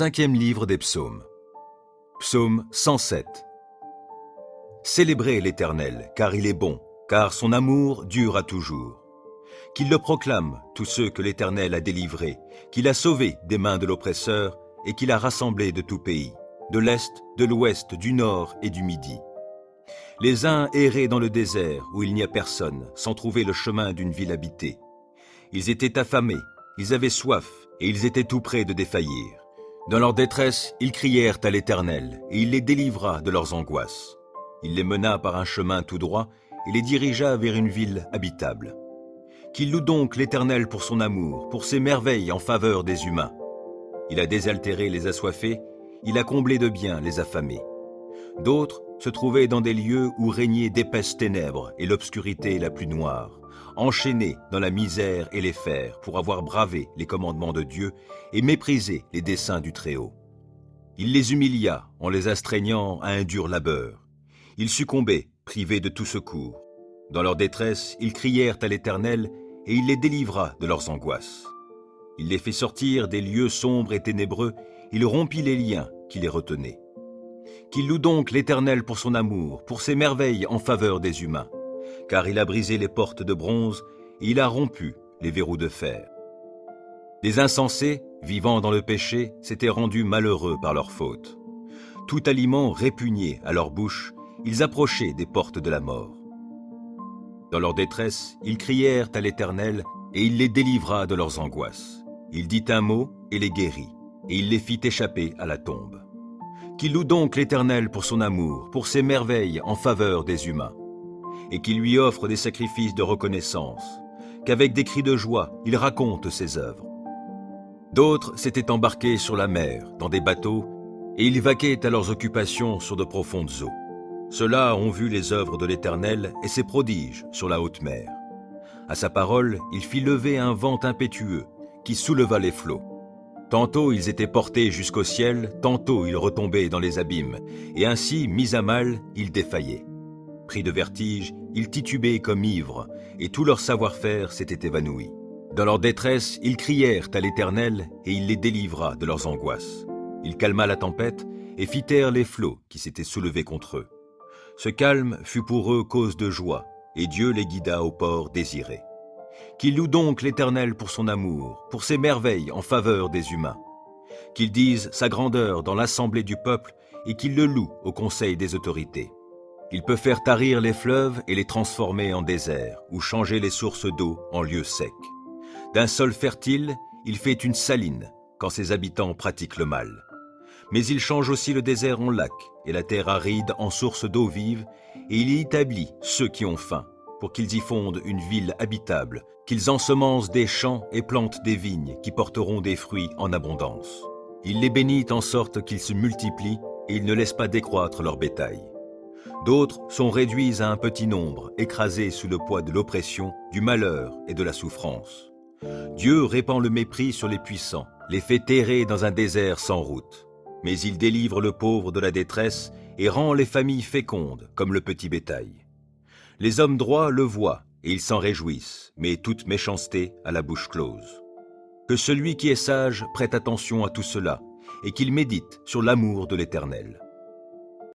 Cinquième livre des psaumes. Psaume 107. Célébrez l'Éternel, car il est bon, car son amour dure à toujours. Qu'ils le proclament, tous ceux que l'Éternel a délivrés, qu'il a sauvés des mains de l'oppresseur et qu'il a rassemblés de tout pays, de l'Est, de l'Ouest, du Nord et du Midi. Les uns erraient dans le désert où il n'y a personne, sans trouver le chemin d'une ville habitée. Ils étaient affamés, ils avaient soif et ils étaient tout près de défaillir. Dans leur détresse, ils crièrent à l'Éternel, et il les délivra de leurs angoisses. Il les mena par un chemin tout droit, et les dirigea vers une ville habitable. Qu'il loue donc l'Éternel pour son amour, pour ses merveilles en faveur des humains. Il a désaltéré les assoiffés, il a comblé de biens les affamés. D'autres se trouvaient dans des lieux où régnaient d'épaisses ténèbres et l'obscurité la plus noire, enchaînés dans la misère et les fers pour avoir bravé les commandements de Dieu et méprisé les desseins du Très-Haut. Il les humilia en les astreignant à un dur labeur. Ils succombaient, privés de tout secours. Dans leur détresse, ils crièrent à l'Éternel et il les délivra de leurs angoisses. Il les fit sortir des lieux sombres et ténébreux, il rompit les liens qui les retenaient. Qu'il loue donc l'Éternel pour son amour, pour ses merveilles en faveur des humains. Car il a brisé les portes de bronze et il a rompu les verrous de fer. Les insensés, vivant dans le péché, s'étaient rendus malheureux par leur faute. Tout aliment répugné à leur bouche, ils approchaient des portes de la mort. Dans leur détresse, ils crièrent à l'Éternel et il les délivra de leurs angoisses. Il dit un mot et les guérit, et il les fit échapper à la tombe. Qu'il loue donc l'Éternel pour son amour, pour ses merveilles en faveur des humains. Et qu'il lui offre des sacrifices de reconnaissance, qu'avec des cris de joie, il raconte ses œuvres. D'autres s'étaient embarqués sur la mer, dans des bateaux, et ils vaquaient à leurs occupations sur de profondes eaux. Ceux-là ont vu les œuvres de l'Éternel et ses prodiges sur la haute mer. À sa parole, il fit lever un vent impétueux qui souleva les flots. Tantôt ils étaient portés jusqu'au ciel, tantôt ils retombaient dans les abîmes, et ainsi, mis à mal, ils défaillaient. Pris de vertige, ils titubaient comme ivres, et tout leur savoir-faire s'était évanoui. Dans leur détresse, ils crièrent à l'Éternel, et il les délivra de leurs angoisses. Il calma la tempête, et fit taire les flots qui s'étaient soulevés contre eux. Ce calme fut pour eux cause de joie, et Dieu les guida au port désiré. Qu'ils louent donc l'Éternel pour son amour, pour ses merveilles en faveur des humains. Qu'ils disent sa grandeur dans l'assemblée du peuple, et qu'ils le louent au conseil des autorités. Il peut faire tarir les fleuves et les transformer en désert, ou changer les sources d'eau en lieux secs. D'un sol fertile, il fait une saline, quand ses habitants pratiquent le mal. Mais il change aussi le désert en lac, et la terre aride en source d'eau vive, et il y établit ceux qui ont faim, pour qu'ils y fondent une ville habitable, qu'ils ensemencent des champs et plantent des vignes qui porteront des fruits en abondance. Il les bénit en sorte qu'ils se multiplient, et il ne laisse pas décroître leur bétail. D'autres sont réduits à un petit nombre, écrasés sous le poids de l'oppression, du malheur et de la souffrance. Dieu répand le mépris sur les puissants, les fait terrer dans un désert sans route. Mais il délivre le pauvre de la détresse et rend les familles fécondes comme le petit bétail. Les hommes droits le voient et ils s'en réjouissent, mais toute méchanceté a la bouche close. Que celui qui est sage prête attention à tout cela et qu'il médite sur l'amour de l'Éternel.